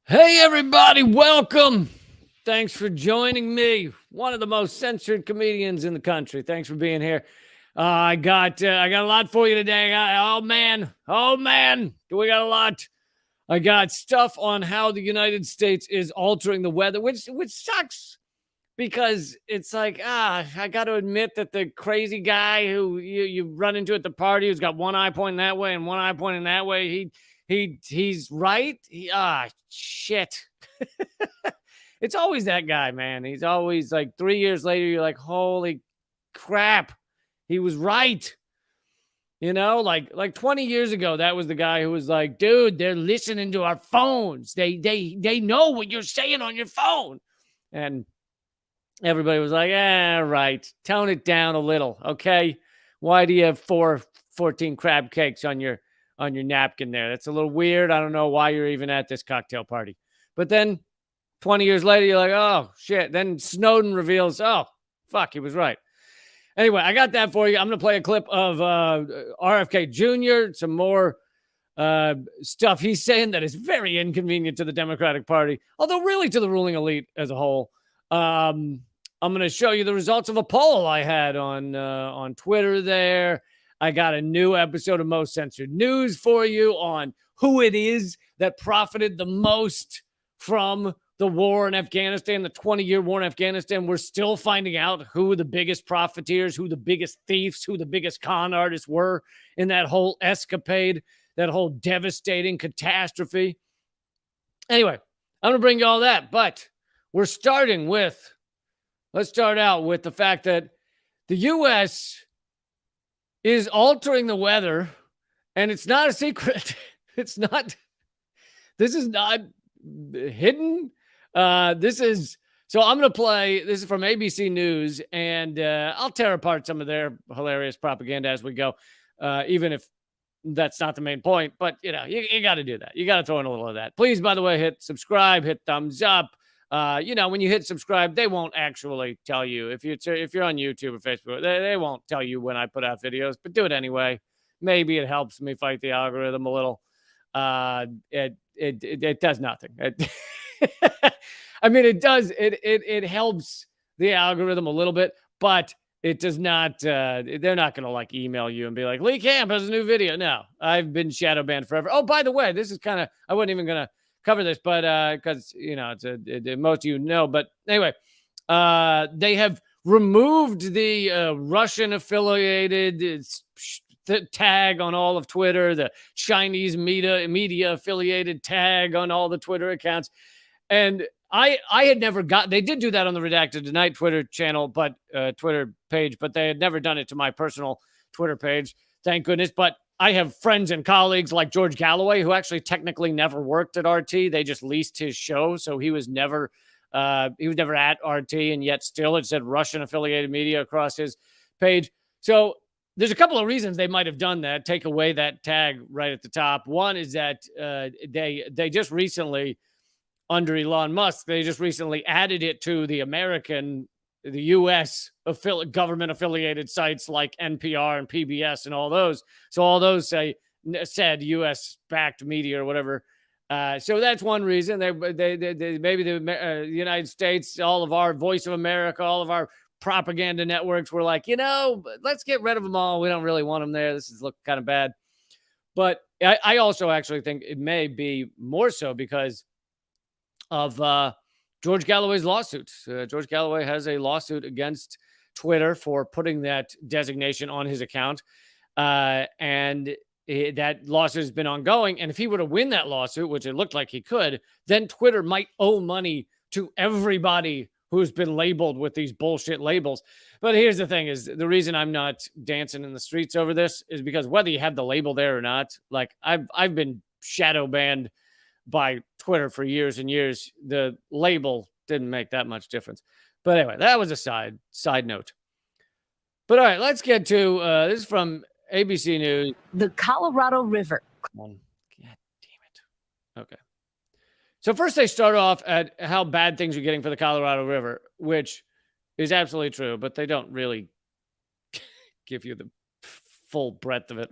Hey, everybody, welcome. Thanks for joining me, one of the most censored comedians in the country. Thanks for being here. I got a lot for you today. Oh man, do we got a lot? I got stuff on how the United States is altering the weather, which sucks because it's like I got to admit that the crazy guy who you run into at the party who's got one eye pointing that way and one eye pointing that way, he's right. Shit. It's always that guy, man. He's always like 3 years later, you're like, holy crap, he was right. Like 20 years ago, that was the guy who was like, dude, they're listening to our phones. They know what you're saying on your phone. And everybody was like, right. Tone it down a little, okay? Why do you have 14 crab cakes on your napkin there? That's a little weird. I don't know why you're even at this cocktail party. But then 20 years later, you're like, oh, shit. Then Snowden reveals, oh, fuck, he was right. Anyway, I got that for you. I'm going to play a clip of RFK Jr., some more stuff he's saying that is very inconvenient to the Democratic Party, although really to the ruling elite as a whole. I'm going to show you the results of a poll I had on Twitter there. I got a new episode of Most Censored News for you on who it is that profited the most from the war in Afghanistan, the 20-year war in Afghanistan. We're still finding out who the biggest profiteers, who the biggest thieves, who the biggest con artists were in that whole escapade, that whole devastating catastrophe. Anyway, I'm going to bring you all that, but let's start out with the fact that the U.S. is altering the weather, and it's not a secret. This is not hidden. So I'm going to play, this is from ABC News, and I'll tear apart some of their hilarious propaganda as we go, even if that's not the main point. But, you got to do that. You got to throw in a little of that. Please, by the way, hit subscribe, hit thumbs up. When you hit subscribe, they won't actually tell you. If you're on YouTube or Facebook, they won't tell you when I put out videos, but do it anyway. Maybe it helps me fight the algorithm a little. It does nothing. I mean, it does. It helps the algorithm a little bit, but it does not. They're not going to like email you and be like, Lee Camp has a new video. No, I've been shadow banned forever. Oh, by the way, this is kind of, I wasn't even going to cover this, but because most of you know. But anyway, they have removed the Russian affiliated tag on all of Twitter, the Chinese media affiliated tag on all the Twitter accounts. And I had never they did do that on the Redacted Tonight Twitter channel, but Twitter page, but they had never done it to my personal Twitter page. Thank goodness. But I have friends and colleagues like George Galloway, who actually technically never worked at RT. They just leased his show. So he was never at RT, and yet still it said Russian affiliated media across his page. So there's a couple of reasons they might have done that, take away that tag right at the top. One is that they just recently, under Elon Musk, they just recently added it to the U.S. government-affiliated sites like NPR and PBS and all those. So all those said U.S.-backed media or whatever. So that's one reason. They maybe the United States, all of our Voice of America, all of our propaganda networks were like, let's get rid of them all. We don't really want them there. This is looking kind of bad. But I also actually think it may be more so because of George Galloway's lawsuits. George Galloway has a lawsuit against Twitter for putting that designation on his account. And that lawsuit has been ongoing. And if he were to win that lawsuit, which it looked like he could, then Twitter might owe money to everybody who's been labeled with these bullshit labels. But here's the thing, is the reason I'm not dancing in the streets over this is because whether you have the label there or not, like I've been shadow banned by Twitter for years and years. The label didn't make that much difference. But anyway, that was a side note. But all right, let's get to this is from ABC News. The Colorado River. God damn it. Okay. So first they start off at how bad things are getting for the Colorado River, which is absolutely true, but they don't really give you the full breadth of it.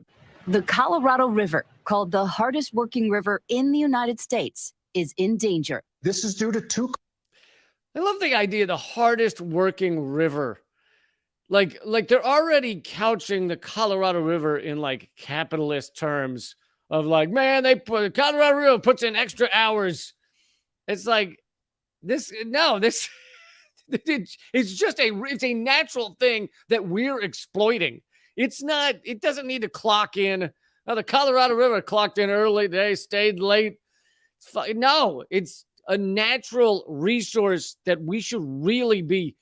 The Colorado River, called the hardest working river in the United States, is in danger. This is due to two. I love the idea of the hardest working river. Like they're already couching the Colorado River in like capitalist terms of like, man, they put Colorado River puts in extra hours. It's like this. No, this it's just it's a natural thing that we're exploiting. It's not. It doesn't need to clock in. Oh, the Colorado River clocked in early today, stayed late. No, it's a natural resource that we should really be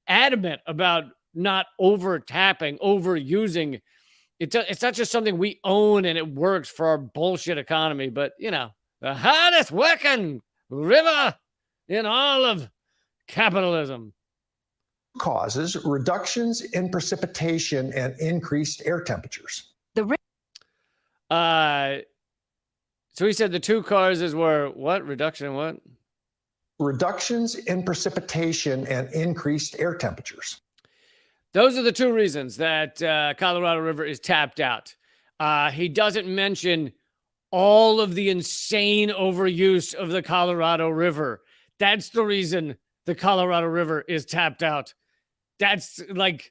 adamant about not over tapping, overusing. It's not just something we own and it works for our bullshit economy, but you know, the hardest working river in all of capitalism. Causes reductions in precipitation and increased air temperatures. So he said the two causes were what? Reduction in what? Reductions in precipitation and increased air temperatures. Those are the two reasons that Colorado River is tapped out. He doesn't mention all of the insane overuse of the Colorado River. That's the reason the Colorado River is tapped out. That's like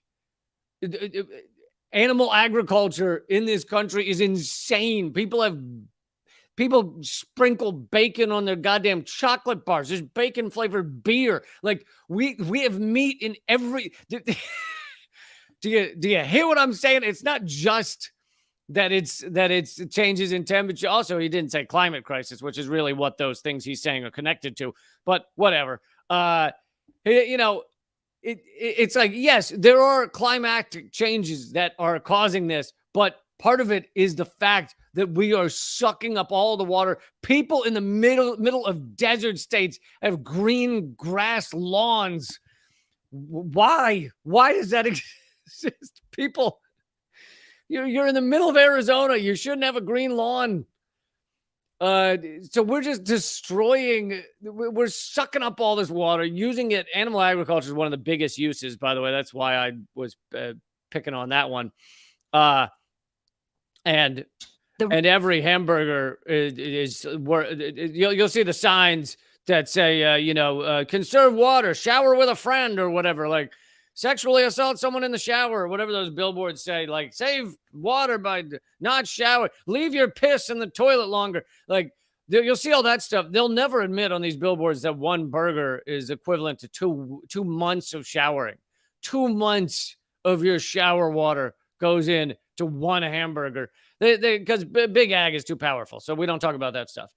animal agriculture in this country is insane. People sprinkle bacon on their goddamn chocolate bars. There's bacon flavored beer. Like we have meat in every. Do you hear what I'm saying? It's not just that it's changes in temperature. Also, he didn't say climate crisis, which is really what those things he's saying are connected to. But whatever. You know, it's like, yes, there are climatic changes that are causing this, but part of it is the fact that we are sucking up all the water. People in the middle of desert states have green grass lawns. Why? Why does that exist? People, you're in the middle of Arizona. You shouldn't have a green lawn. So we're just destroying, we're sucking up all this water, using it. Animal agriculture is one of the biggest uses, by the way. That's why I was picking on that one. And every hamburger is you'll see the signs that say, conserve water, shower with a friend or whatever, like sexually assault someone in the shower or whatever those billboards say, like save water by not shower, leave your piss in the toilet longer. Like you'll see all that stuff. They'll never admit on these billboards that one burger is equivalent to two months of showering. 2 months of your shower water goes in to one hamburger. Because Big Ag is too powerful. So we don't talk about that stuff.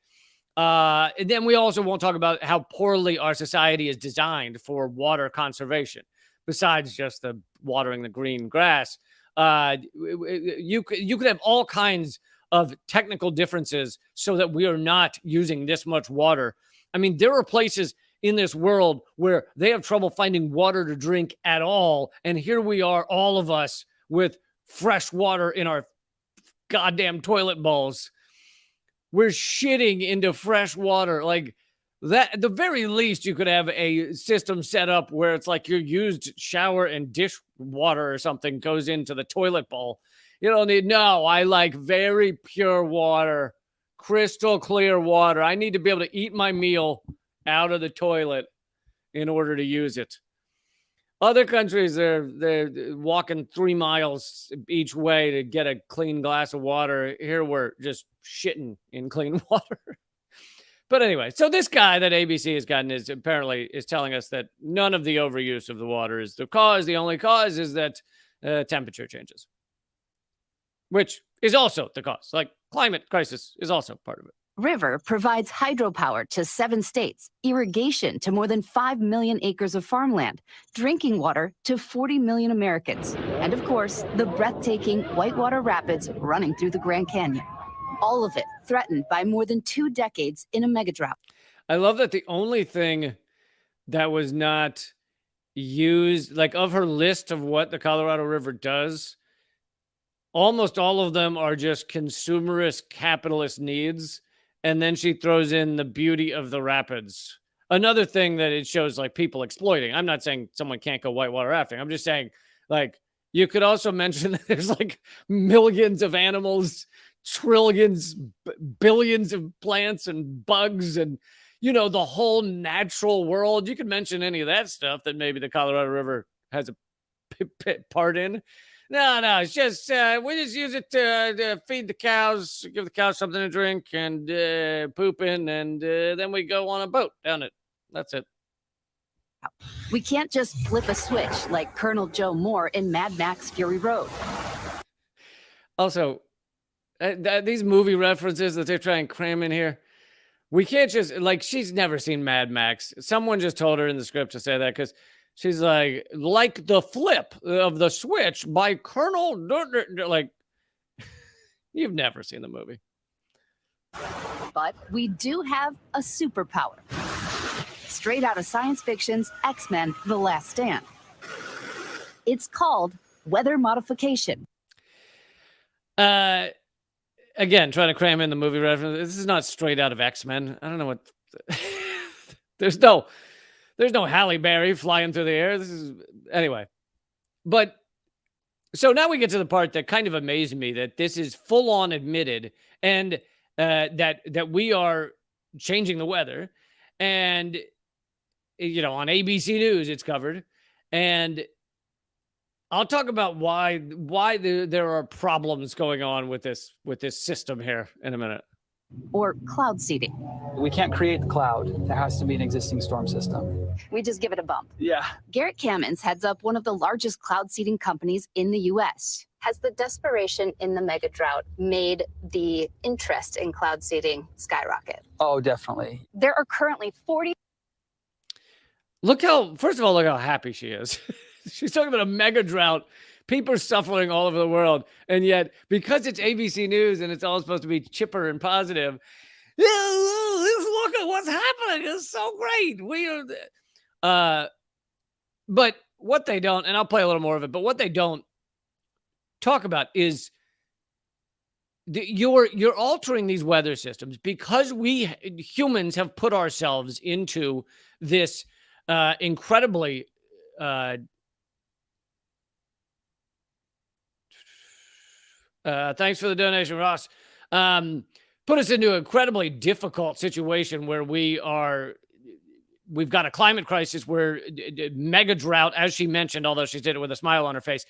And then we also won't talk about how poorly our society is designed for water conservation. Besides just the watering the green grass, you could have all kinds of technical differences so that we are not using this much water. I mean, there are places in this world where they have trouble finding water to drink at all. And here we are, all of us, with fresh water in our goddamn toilet bowls. We're shitting into fresh water. Like that, at the very least, you could have a system set up where it's like your used shower and dish water or something goes into the toilet bowl. You don't need, no, I like very pure water, crystal clear water. I need to be able to eat my meal out of the toilet in order to use it. Other countries, they're walking 3 miles each way to get a clean glass of water. Here we're just shitting in clean water. But anyway, so this guy that ABC has gotten is telling us that none of the overuse of the water is the cause. The only cause is that temperature changes, which is also the cause. Like climate crisis is also part of it. River provides hydropower to 7 states, irrigation to more than 5 million acres of farmland, drinking water to 40 million Americans, and of course, the breathtaking Whitewater Rapids running through the Grand Canyon. All of it threatened by more than 2 decades in a megadrought. I love that the only thing that was not used, like of her list of what the Colorado River does, almost all of them are just consumerist capitalist needs. And then she throws in the beauty of the rapids. Another thing that it shows, like people exploiting. I'm not saying someone can't go whitewater rafting. I'm just saying, like, you could also mention that there's like millions of animals trillions, billions of plants and bugs and, the whole natural world. You could mention any of that stuff that maybe the Colorado River has a part in. No, it's just, we just use it to feed the cows, give the cows something to drink and poop in, and then we go on a boat down it. That's it. We can't just flip a switch like Colonel Joe Moore in Mad Max Fury Road. Also, these movie references that they're trying to cram in here, we can't just, she's never seen Mad Max. Someone just told her in the script to say that because she's like the flip of the switch by Colonel, you've never seen the movie. But we do have a superpower. Straight out of science fiction's X-Men: The Last Stand. It's called weather modification. Again, trying to cram in the movie reference. This is not straight out of X-Men. I don't know what. There's no Halle Berry flying through the air. This is anyway. But so now we get to the part that kind of amazed me, that this is full on admitted, and that we are changing the weather, and on ABC News it's covered, and I'll talk about why there are problems going on with this system here in a minute. Or cloud seeding. We can't create the cloud. There has to be an existing storm system. We just give it a bump. Yeah. Garrett Kamens heads up one of the largest cloud seeding companies in the U.S. Has the desperation in the mega drought made the interest in cloud seeding skyrocket? Oh, definitely. There are currently 40. First of all, look how happy she is. She's talking about a mega drought. People are suffering all over the world. And yet, because it's ABC News and it's all supposed to be chipper and positive, look at what's happening. It's so great. We are. But what they don't, and I'll play a little more of it, but what they don't talk about is you're altering these weather systems because we humans have put ourselves into this incredibly thanks for the donation, Ross. Put us into an incredibly difficult situation where we've got a climate crisis, where mega drought, as she mentioned, although she did it with a smile on her face.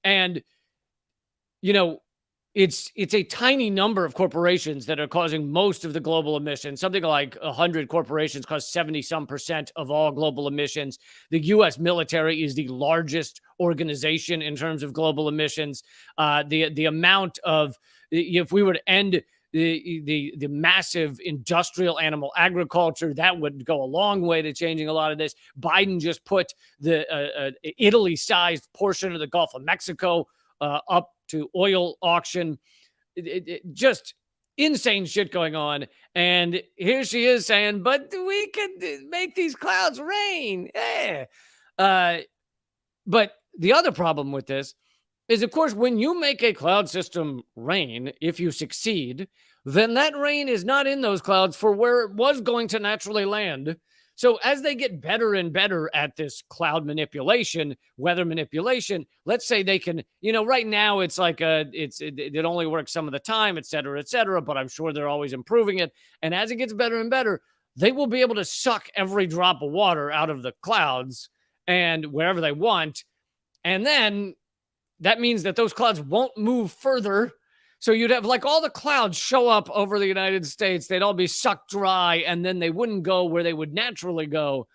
And, it's a tiny number of corporations that are causing most of the global emissions. Something like 100 corporations cause 70% of all global emissions. The U.S. military is the largest organization in terms of global emissions. The amount of, if we were to end the massive industrial animal agriculture, that would go a long way to changing a lot of this. Biden just put the Italy-sized portion of the Gulf of Mexico up to oil auction. Just insane shit going on. And here she is saying, but we could make these clouds rain. But the other problem with this is, of course, when you make a cloud system rain, if you succeed, then that rain is not in those clouds for where it was going to naturally land. So as they get better and better at this cloud manipulation, weather manipulation, let's say they can, right now it's like it only works some of the time, et cetera, but I'm sure they're always improving it. And as it gets better and better, they will be able to suck every drop of water out of the clouds and wherever they want. And then that means that those clouds won't move further. So you'd have all the clouds show up over the United States. They'd all be sucked dry, and then they wouldn't go where they would naturally go,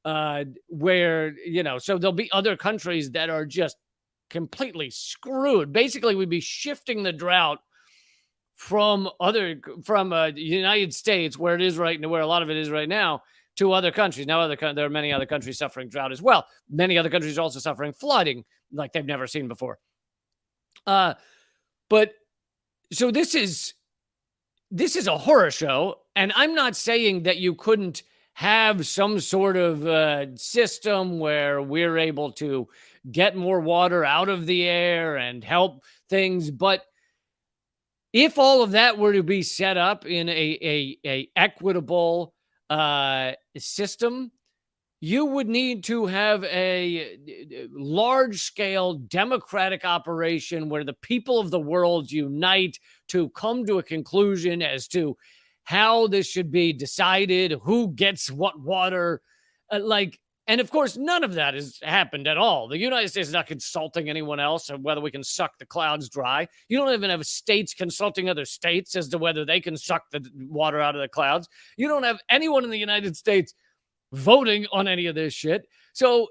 so there'll be other countries that are just completely screwed. Basically, we'd be shifting the drought from the United States, where it is right now, where a lot of it is right now, to other countries. Now, there are many other countries suffering drought as well. Many other countries are also suffering flooding like they've never seen before. But so this is a horror show, and I'm not saying that you couldn't have some sort of system where we're able to get more water out of the air and help things. But if all of that were to be set up in a equitable system, you would need to have a large-scale democratic operation where the people of the world unite to come to a conclusion as to how this should be decided, who gets what water, and of course, none of that has happened at all. The United States is not consulting anyone else on whether we can suck the clouds dry. You don't even have states consulting other states as to whether they can suck the water out of the clouds. You don't have anyone in the United States voting on any of this shit. So,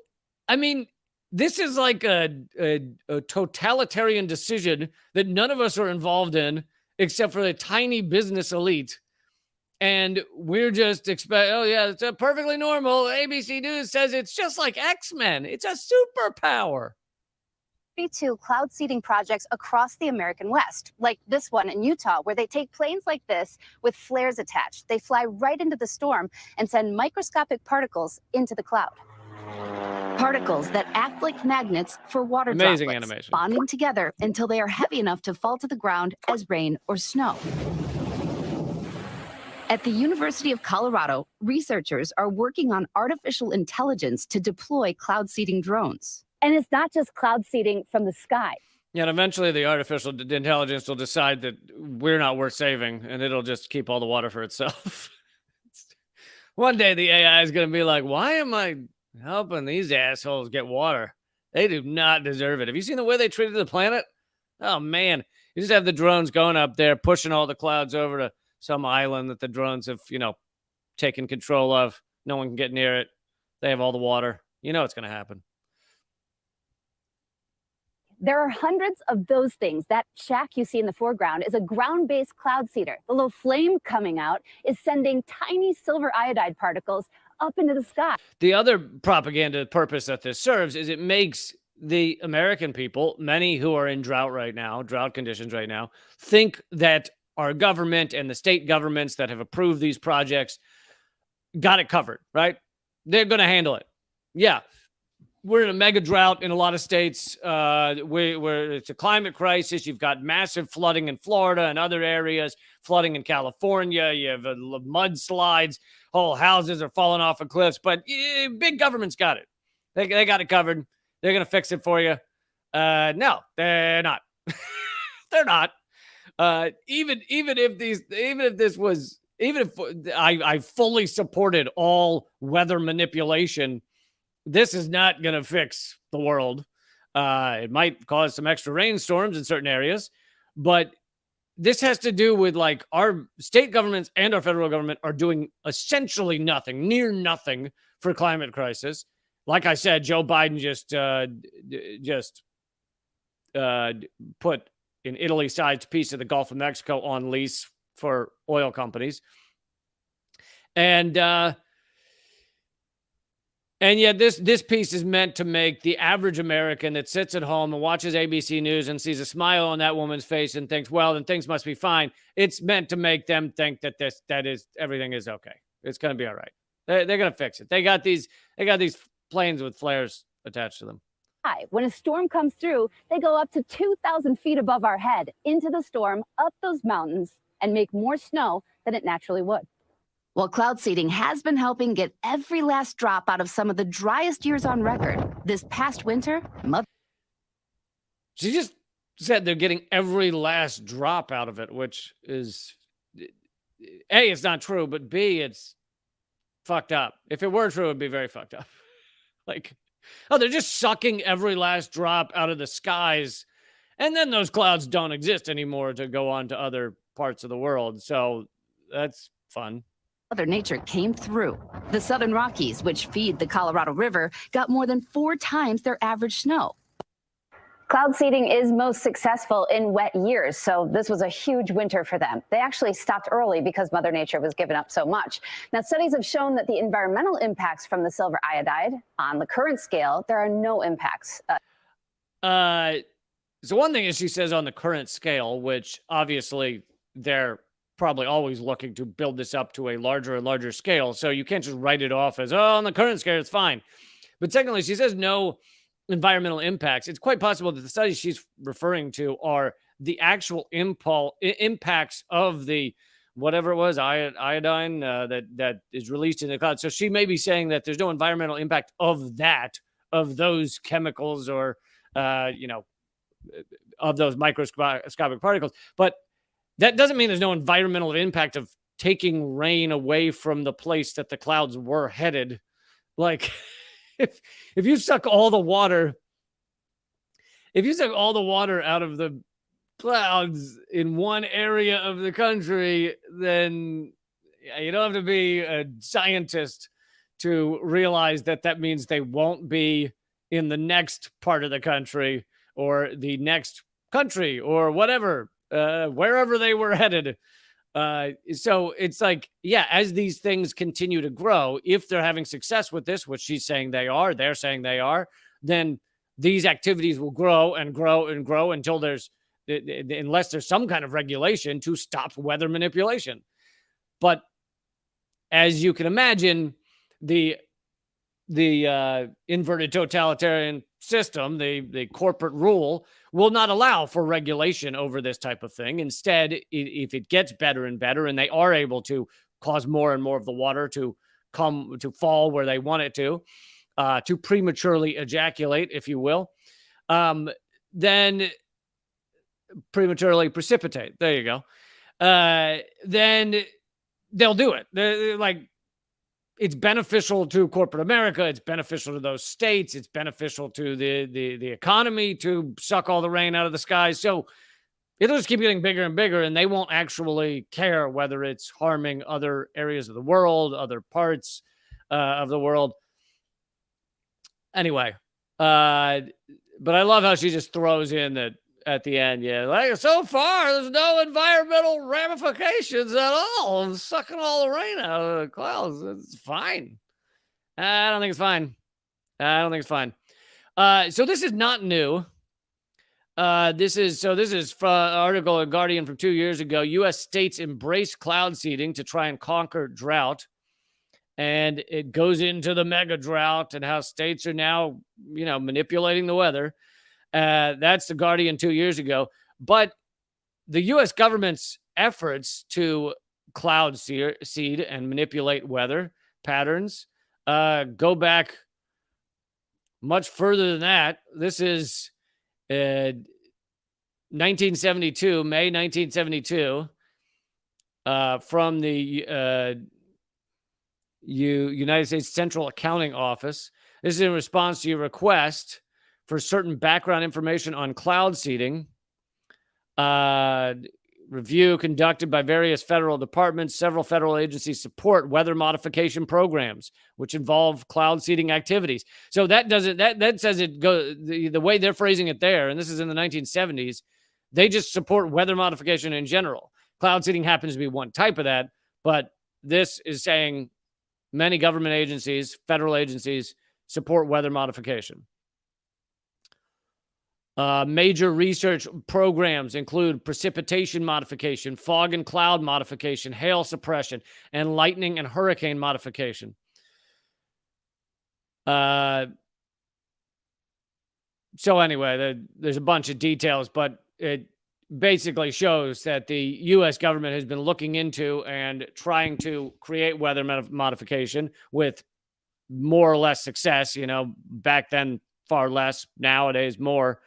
I mean, this is like a totalitarian decision that none of us are involved in except for the tiny business elite. And we're just oh yeah, it's perfectly normal. ABC News says it's just like X-Men. It's a superpower. 32 cloud seeding projects across the American West, like this one in Utah, where they take planes like this with flares attached. They fly right into the storm and send microscopic particles into the cloud. Particles that act like magnets for water Amazing droplets, animation. bonding together until they are heavy enough to fall to the ground as rain or snow. At the University of Colorado, researchers are working on artificial intelligence to deploy cloud seeding drones. And it's not just cloud seeding from the sky. Yeah, and eventually the artificial intelligence will decide that we're not worth saving, and it'll just keep all the water for itself. One day the AI is going to be like, why am I helping these assholes get water? They do not deserve it. Have you seen the way they treated the planet? Oh, man. You just have the drones going up there, pushing all the clouds over to some island that the drones have, taken control of. No one can get near it. They have all the water. You know what's going to happen. There are hundreds of those things. That shack you see in the foreground is a ground-based cloud seeder. The little flame coming out is sending tiny silver iodide particles up into the sky. The other propaganda purpose that this serves is it makes the American people, many who are in drought conditions right now, think that our government and the state governments that have approved these projects got it covered, right? They're going to handle it. Yeah. We're in a mega drought in a lot of states where it's a climate crisis. You've got massive flooding in Florida and other areas, flooding in California. You have mudslides. Whole houses are falling off of cliffs. But big government's got it. They got it covered. They're going to fix it for you. No, they're not. They're not. Even if I fully supported all weather manipulation, this is not going to fix the world. It might cause some extra rainstorms in certain areas, but this has to do with like our state governments and our federal government are doing essentially nothing, near nothing for climate crisis. Like I said, Joe Biden just put an Italy-sized piece of the Gulf of Mexico on lease for oil companies. And yet this piece is meant to make the average American that sits at home and watches ABC News and sees a smile on that woman's face and thinks, well, then things must be fine. It's meant to make them think that everything is okay. It's going to be all right. They're going to fix it. They got these planes with flares attached to them. When a storm comes through, they go up to 2,000 feet above our head, into the storm, up those mountains, and make more snow than it naturally would. Well, cloud seeding has been helping get every last drop out of some of the driest years on record. This past winter, She just said they're getting every last drop out of it, which is, A, it's not true, but B, it's fucked up. If it were true, it'd be very fucked up. They're just sucking every last drop out of the skies, and then those clouds don't exist anymore to go on to other parts of the world. So that's fun. Mother Nature came through. The Southern Rockies, which feed the Colorado River, got more than 4 times their average snow. Cloud seeding is most successful in wet years, so this was a huge winter for them. They actually stopped early because Mother Nature was giving up so much. Now, studies have shown that the environmental impacts from the silver iodide, on the current scale, there are no impacts. So one thing is she says on the current scale, which obviously they're probably always looking to build this up to a larger and larger scale. So you can't just write it off as, on the current scale, it's fine. But secondly, she says no environmental impacts. It's quite possible that the studies she's referring to are the actual impacts of the whatever it was, iodine that is released in the cloud. So she may be saying that there's no environmental impact of those chemicals or, of those microscopic particles. But that doesn't mean there's no environmental impact of taking rain away from the place that the clouds were headed. Like if you suck all the water, out of the clouds in one area of the country, then you don't have to be a scientist to realize that means they won't be in the next part of the country or the next country or whatever, wherever they were headed. So it's like, yeah, as these things continue to grow, if they're having success with this, which she's saying they're saying they are, then these activities will grow and grow and grow until unless there's some kind of regulation to stop weather manipulation. But as you can imagine, the inverted totalitarian system, the corporate rule, will not allow for regulation over this type of thing. Instead, if it gets better and better, and they are able to cause more and more of the water to fall where they want it to prematurely ejaculate, if you will, then prematurely precipitate. There you go. Then they'll do it. They're like, it's beneficial to corporate America. It's beneficial to those states. It's beneficial to the economy to suck all the rain out of the sky. So it'll just keep getting bigger and bigger, and they won't actually care whether it's harming other areas of the world, other parts of the world. Anyway, but I love how she just throws in that at the end, yeah, like, so far there's no environmental ramifications at all. I'm sucking all the rain out of the clouds. It's fine. I don't think it's fine. So this is not new. This is from an article in Guardian from 2 years ago. U.S. states embrace cloud seeding to try and conquer drought. And it goes into the mega drought and how states are now, manipulating the weather. That's the Guardian 2 years ago. But the U.S. government's efforts to cloud seed and manipulate weather patterns go back much further than that. This is 1972, May 1972, from the United States Central Accounting Office. This is in response to your request for certain background information on cloud seeding. Review conducted by various federal departments. Several federal agencies support weather modification programs, which involve cloud seeding activities. So that says it goes the way they're phrasing it there, and this is in the 1970s. They just support weather modification in general. Cloud seeding happens to be one type of that, but this is saying many government agencies, federal agencies, support weather modification. Major research programs include precipitation modification, fog and cloud modification, hail suppression, and lightning and hurricane modification. So anyway, there's a bunch of details, but it basically shows that the U.S. government has been looking into and trying to create weather modification with more or less success. Back then, far less. Nowadays, more.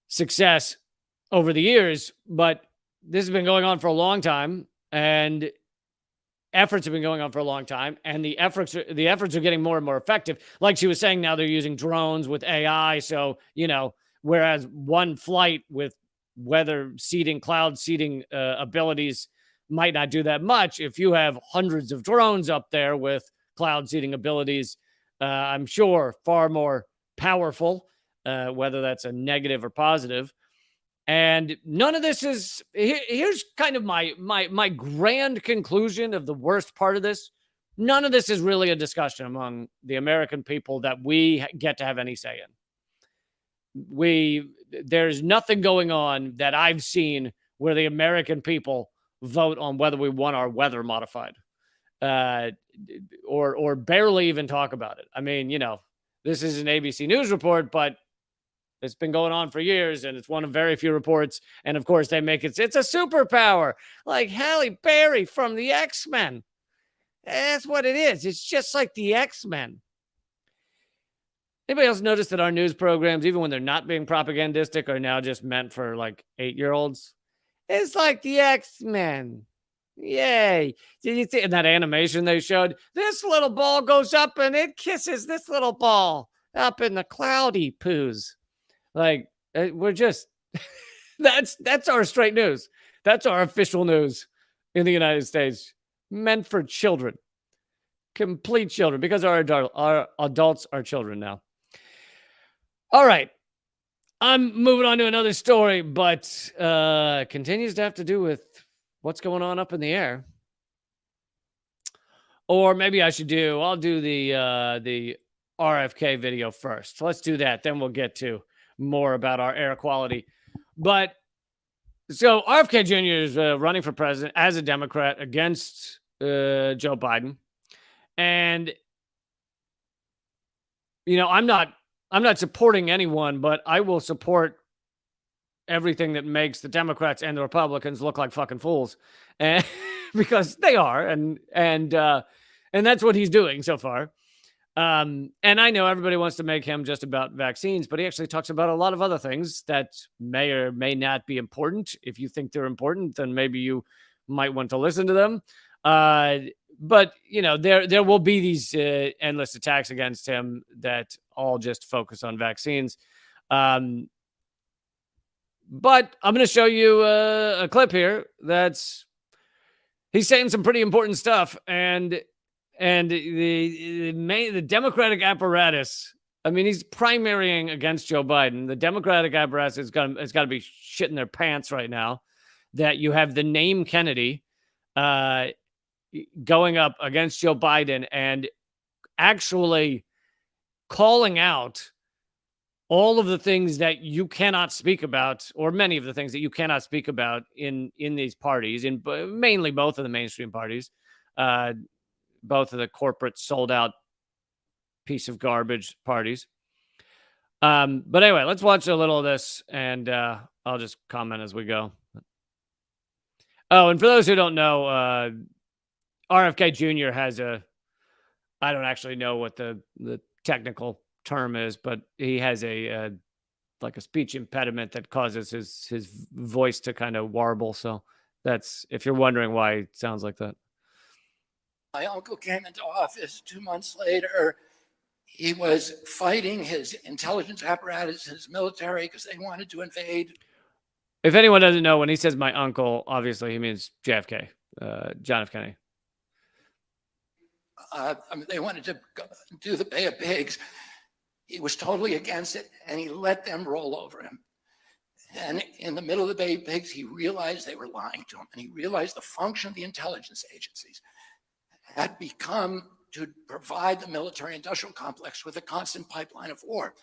Success over the years, but this has been going on for a long time, and efforts have been going on for a long time, and the efforts are getting more and more effective. Like she was saying, now they're using drones with AI. So, whereas one flight with weather seeding, cloud seeding abilities might not do that much, if you have hundreds of drones up there with cloud seeding abilities, I'm sure far more powerful. Whether that's a negative or positive. And none of this is, here's kind of my grand conclusion of the worst part of this. None of this is really a discussion among the American people that we get to have any say in. There's nothing going on that I've seen where the American people vote on whether we want our weather modified, or barely even talk about it. I mean, this is an ABC News report, but It's been going on for years, and it's one of very few reports. And of course, they make it's a superpower, like Halle Berry from the X-Men. That's what it is. It's just like the X-Men. Anybody else notice that our news programs, even when they're not being propagandistic, are now just meant for like 8-year-olds? It's like the X-Men. Yay. Did you see in that animation they showed? This little ball goes up and it kisses this little ball up in the cloudy poos. Like, we're just, that's our straight news. That's our official news in the United States. Meant for children. Complete children, because our adults are children now. All right. I'm moving on to another story, but continues to have to do with what's going on up in the air. Or maybe I'll do the RFK video first. Let's do that. Then we'll get to more about our air quality. But so RFK Jr. is running for president as a Democrat against Joe Biden. And, you know, I'm not supporting anyone, but I will support everything that makes the Democrats and the Republicans look like fucking fools, and because they are, and that's what he's doing so far. And I know everybody wants to make him just about vaccines, but he actually talks about a lot of other things that may or may not be important. If you think they're important, then maybe you might want to listen to them. But you know, there will be these endless attacks against him that all just focus on vaccines. But I'm going to show you a clip here that's he's saying some pretty important stuff, and the Democratic apparatus. I mean, he's primarying against Joe Biden. The Democratic apparatus has got to be shitting their pants right now that you have the name Kennedy going up against Joe Biden and actually calling out all of the things that you cannot speak about, or many of the things that you cannot speak about in these parties, in mainly both of the mainstream parties, both of the corporate sold out piece of garbage parties. But anyway, let's watch a little of this, and I'll just comment as we go. Oh, and for those who don't know, RFK Jr. has I don't actually know what the technical term is, but he has a speech impediment that causes his voice to kind of warble. So that's, if you're wondering why it sounds like that. My uncle came into office 2 months later. He was fighting his intelligence apparatus, his military, because they wanted to invade. If anyone doesn't know, when he says my uncle, obviously he means JFK, John F. Kennedy. They wanted to do the Bay of Pigs. He was totally against it, and he let them roll over him. And in the middle of the Bay of Pigs, he realized they were lying to him, and he realized the function of the intelligence agencies had become to provide the military-industrial complex with a constant pipeline of war.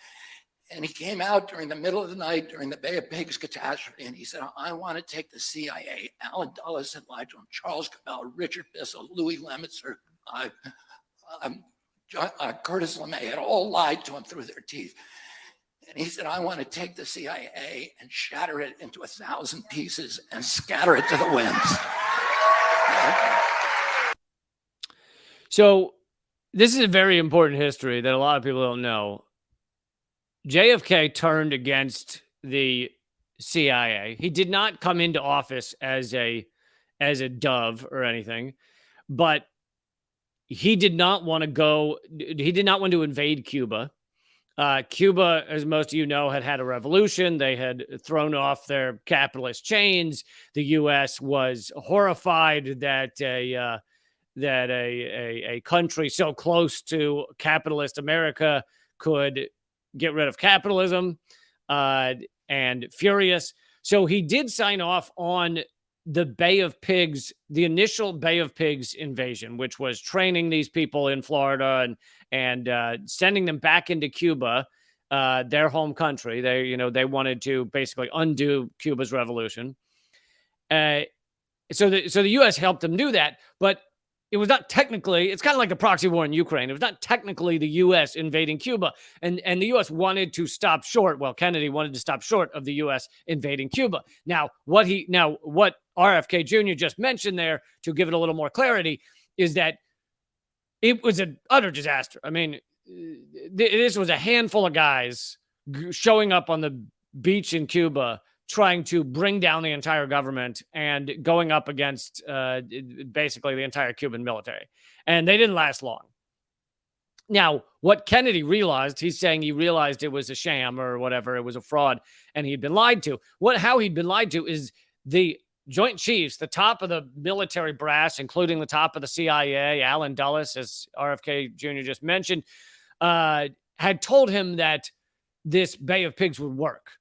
And he came out during the middle of the night during the Bay of Pigs catastrophe, and he said, I want to take the CIA. Alan Dulles had lied to him, Charles Cabell, Richard Bissell, Louis Lemitzer, Curtis LeMay had all lied to him through their teeth. And he said, I want to take the CIA and shatter it into 1,000 pieces and scatter it to the winds. So this is a very important history that a lot of people don't know. JFK turned against the CIA. He did not come into office as a dove or anything, but he did not want to invade Cuba. Cuba, as most of you know, had a revolution. They had thrown off their capitalist chains. The U.S. was horrified that a country so close to capitalist America could get rid of capitalism, and furious. So he did sign off on the Bay of Pigs, the initial Bay of Pigs invasion, which was training these people in Florida and sending them back into Cuba, their home country. They wanted to basically undo Cuba's revolution. So the U.S. helped them do that, but it was not technically, it's kind of like the proxy war in Ukraine. It was not technically the U.S. invading Cuba. And the U.S. wanted to stop short. Well, Kennedy wanted to stop short of the U.S. invading Cuba. Now, what RFK Jr. just mentioned there, to give it a little more clarity, is that it was an utter disaster. I mean, this was a handful of guys showing up on the beach in Cuba, trying to bring down the entire government and going up against basically the entire Cuban military. And they didn't last long. Now, what Kennedy realized, he's saying he realized it was a sham or whatever, it was a fraud, and he'd been lied to. How he'd been lied to is the Joint Chiefs, the top of the military brass, including the top of the CIA, Allen Dulles, as RFK Jr. just mentioned, had told him that this Bay of Pigs would work.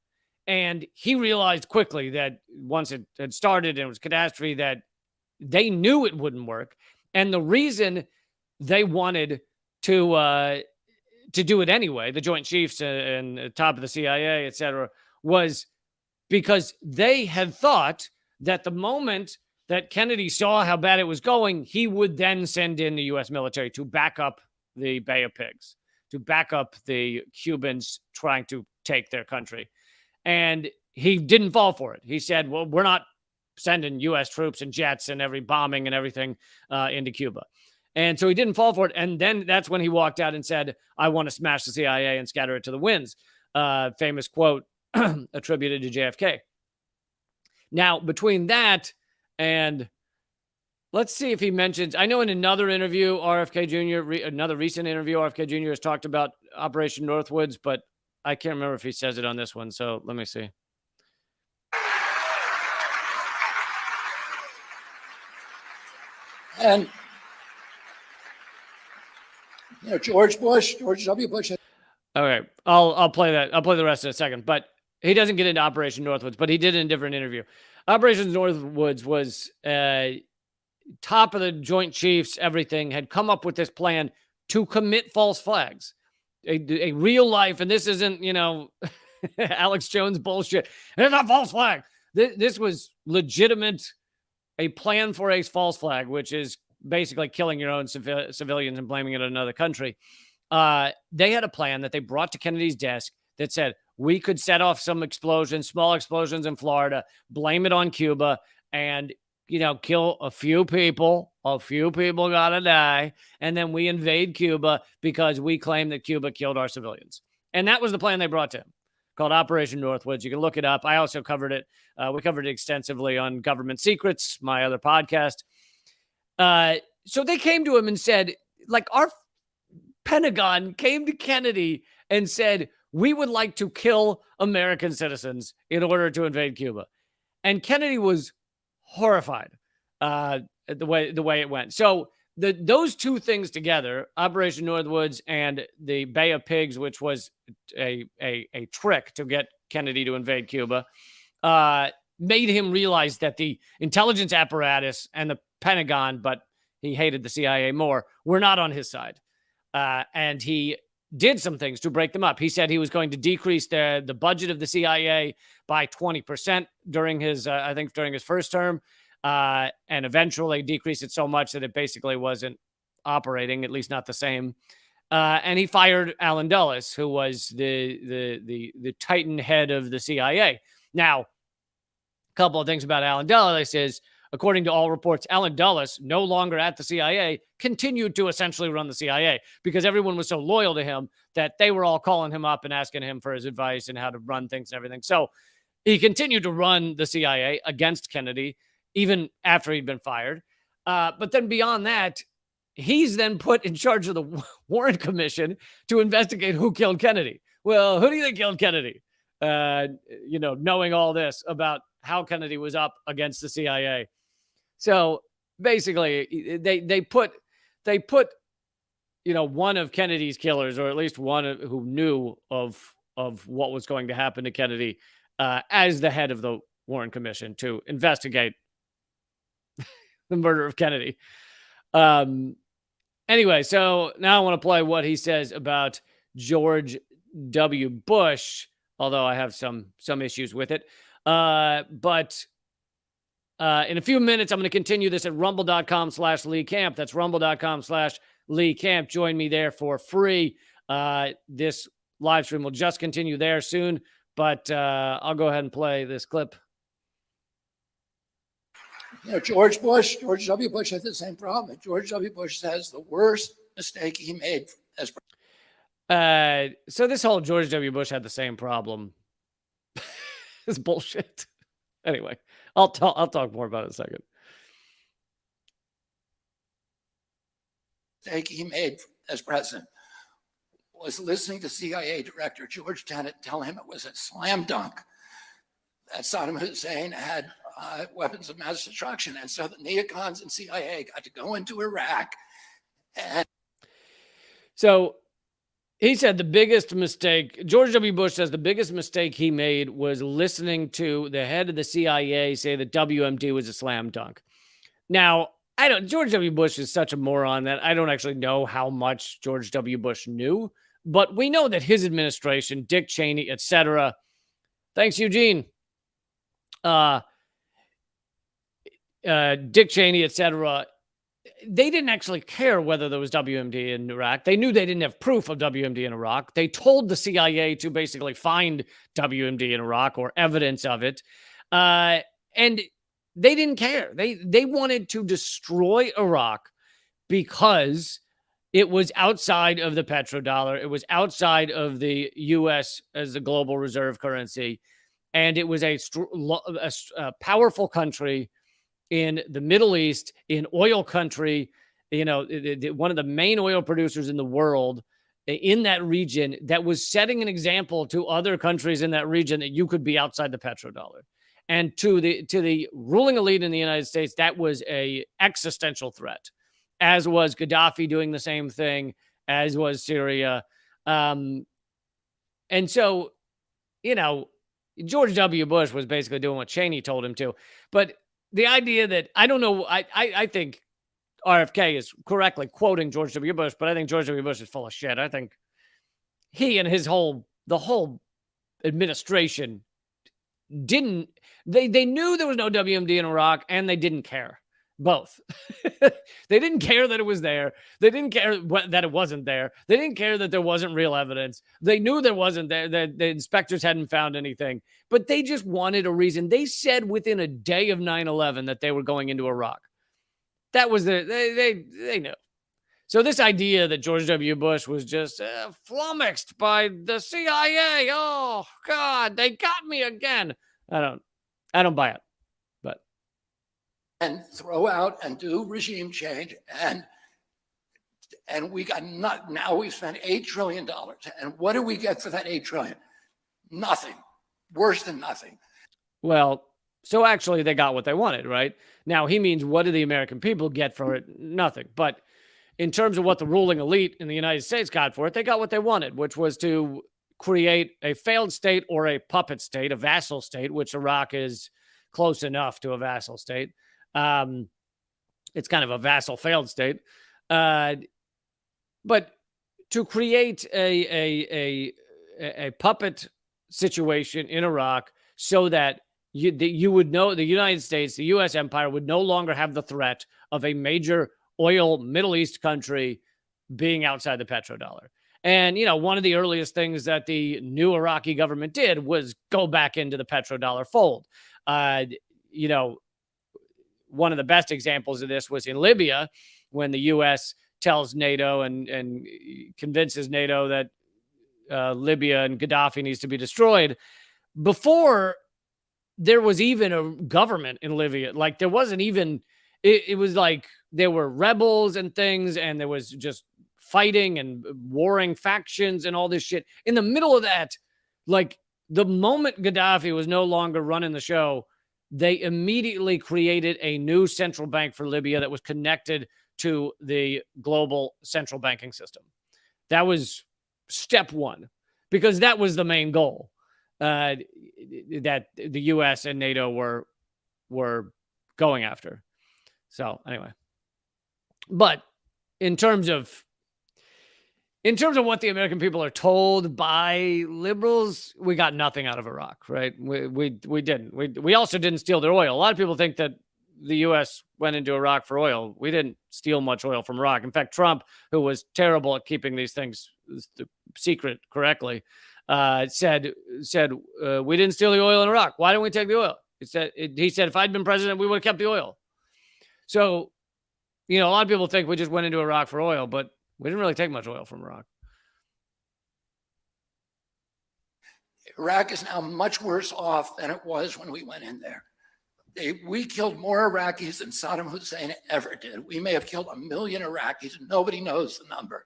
And he realized quickly that once it had started and it was catastrophe, that they knew it wouldn't work. And the reason they wanted to do it anyway, the Joint Chiefs and the top of the CIA, et cetera, was because they had thought that the moment that Kennedy saw how bad it was going, he would then send in the U.S. military to back up the Bay of Pigs, to back up the Cubans trying to take their country. And he didn't fall for it. He said, well, we're not sending U.S. troops and jets and every bombing and everything into Cuba. And so he didn't fall for it. And then that's when he walked out and said, I want to smash the CIA and scatter it to the winds. Famous quote attributed to JFK. Now, between that and let's see if he mentions, I know in another interview, RFK Jr., another recent interview, RFK Jr. has talked about Operation Northwoods, but I can't remember if he says it on this one. So let me see. And, George W. Bush. Okay. I'll play that. I'll play the rest in a second, but he doesn't get into Operation Northwoods, but he did in a different interview. Operation Northwoods was top of the Joint Chiefs, everything, had come up with this plan to commit false flags. A real life, and this isn't, Alex Jones bullshit. It's a false flag. This was legitimate, a plan for a false flag, which is basically killing your own civilians and blaming it on another country. They had a plan that they brought to Kennedy's desk that said, we could set off some explosions, small explosions in Florida, blame it on Cuba, and kill a few people. A few people gotta die. And then we invade Cuba because we claim that Cuba killed our civilians. And that was the plan they brought to him, called Operation Northwoods. You can look it up. I also covered it. We covered it extensively on Government Secrets, my other podcast. So they came to him and said, our Pentagon came to Kennedy and said, we would like to kill American citizens in order to invade Cuba. And Kennedy was horrified the way it went. So those two things together, Operation Northwoods and the Bay of Pigs, which was a trick to get Kennedy to invade Cuba, made him realize that the intelligence apparatus and the Pentagon, but he hated the CIA more, were not on his side. And he did some things to break them up. He said he was going to decrease the budget of the CIA by 20% during his first term, and eventually decrease it so much that it basically wasn't operating, at least not the same. And he fired Allen Dulles, who was the Titan head of the CIA. Now, a couple of things about Allen Dulles is, according to all reports, Allen Dulles, no longer at the CIA, continued to essentially run the CIA because everyone was so loyal to him that they were all calling him up and asking him for his advice and how to run things and everything. So he continued to run the CIA against Kennedy, even after he'd been fired. But then beyond that, he's then put in charge of the Warren Commission to investigate who killed Kennedy. Well, who do you think killed Kennedy? Knowing all this about how Kennedy was up against the CIA. So basically, they put one of Kennedy's killers, or at least one who knew of what was going to happen to Kennedy, as the head of the Warren Commission to investigate the murder of Kennedy. Anyway, so now I want to play what he says about George W. Bush, although I have some issues with it. But In a few minutes, I'm going to continue this at rumble.com/Lee Camp. That's rumble.com/Lee Camp. Join me there for free. This live stream will just continue there soon, but I'll go ahead and play this clip. You know, George W. Bush had the same problem. George W. Bush says the worst mistake he made as so this whole George W. Bush had the same problem. It's bullshit. Anyway, I'll talk more about it in a second. Mistake he made as president was listening to CIA Director George Tenet tell him it was a slam dunk that Saddam Hussein had weapons of mass destruction. And so the neocons and CIA got to go into Iraq. And so he said the biggest mistake, George W. Bush says the biggest mistake he made was listening to the head of the CIA say that WMD was a slam dunk. Now, George W. Bush is such a moron that I don't actually know how much George W. Bush knew, but we know that his administration, Dick Cheney, etc. Thanks, Eugene. Dick Cheney, etc. They didn't actually care whether there was WMD in Iraq. They knew they didn't have proof of WMD in Iraq. They told the CIA to basically find WMD in Iraq or evidence of it. And they didn't care. They wanted to destroy Iraq because it was outside of the petrodollar. It was outside of the U.S. as the global reserve currency. And it was a powerful country in the Middle East, in oil country, you know, one of the main oil producers in the world in that region that was setting an example to other countries in that region that you could be outside the petrodollar. And to the ruling elite in the United States, that was a existential threat, as was Gaddafi doing the same thing, as was Syria. And so, you know, George W. Bush was basically doing what Cheney told him to. But the idea that, I don't know, I think RFK is correctly quoting George W. Bush, but I think George W. Bush is full of shit. I think he and the whole administration they knew there was no WMD in Iraq, and they didn't care. Both. They didn't care that it was there. They didn't care that it wasn't there. They didn't care that there wasn't real evidence. They knew there wasn't there, that the inspectors hadn't found anything, but they just wanted a reason. They said within a day of 9/11 that they were going into Iraq. That was they knew. So this idea that George W. Bush was just flummoxed by the CIA. Oh God, they got me again. I don't buy it. And throw out and do regime change. And we got now we've spent $8 trillion. And what do we get for that $8 trillion? Nothing. Worse than nothing. Well, so actually they got what they wanted, right? Now he means what do the American people get for it? Nothing. But in terms of what the ruling elite in the United States got for it, they got what they wanted, which was to create a failed state or a puppet state, a vassal state, which Iraq is close enough to a vassal state. It's kind of a vassal failed state. But to create a puppet situation in Iraq so that you would know the United States, the U.S. empire would no longer have the threat of a major oil Middle East country being outside the petrodollar. And, you know, one of the earliest things that the new Iraqi government did was go back into the petrodollar fold. You know, one of the best examples of this was in Libya, when the U.S. tells NATO and convinces NATO that Libya and Gaddafi needs to be destroyed. Before there was even a government in Libya, like there wasn't even, it was like there were rebels and things, and there was just fighting and warring factions and all this shit. In the middle of that, like the moment Gaddafi was no longer running the show, they immediately created a new central bank for Libya that was connected to the global central banking system. That was step one, because that was the main goal that the U.S. and NATO were going after. So anyway, but in terms of what the American people are told by liberals, we got nothing out of Iraq, right? We didn't. We also didn't steal their oil. A lot of people think that the U.S. went into Iraq for oil. We didn't steal much oil from Iraq. In fact, Trump, who was terrible at keeping these things secret correctly, said we didn't steal the oil in Iraq. Why didn't we take the oil? He said if I'd been president, we would have kept the oil. So, a lot of people think we just went into Iraq for oil, but we didn't really take much oil from Iraq. Iraq is now much worse off than it was when we went in there. We killed more Iraqis than Saddam Hussein ever did. We may have killed 1 million Iraqis. Nobody knows the number.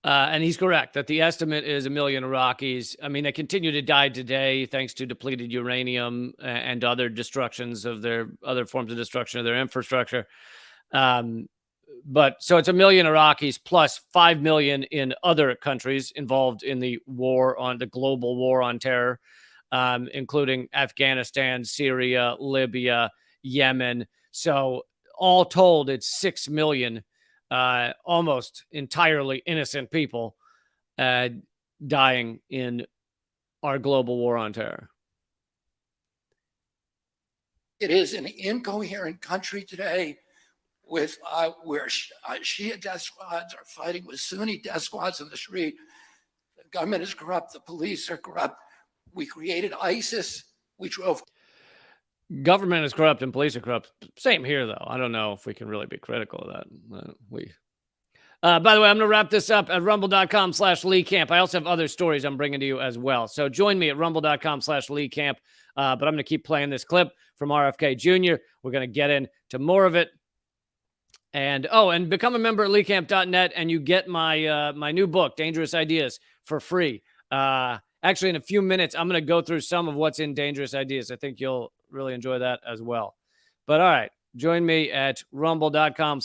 And he's correct that the estimate is 1 million Iraqis. I mean, they continue to die today thanks to depleted uranium and other destructions of their other forms of destruction of their infrastructure. But so it's 1 million Iraqis plus 5 million in other countries involved in the global war on terror, including Afghanistan, Syria, Libya, Yemen. So all told, it's 6 million almost entirely innocent people dying in our global war on terror. It is an incoherent country today with where Shia death squads are fighting with Sunni death squads in the street. The government is corrupt. The police are corrupt. We created ISIS. We drove. Government is corrupt and police are corrupt. Same here, though. I don't know if we can really be critical of that. By the way, I'm going to wrap this up at rumble.com/Lee Camp. I also have other stories I'm bringing to you as well. So join me at rumble.com/Lee Camp. But I'm going to keep playing this clip from RFK Jr. We're going to get into more of it. And become a member at leecamp.net, and you get my my new book, Dangerous Ideas, for free. Actually, in a few minutes, I'm going to go through some of what's in Dangerous Ideas. I think you'll really enjoy that as well. But all right, join me at rumble.com/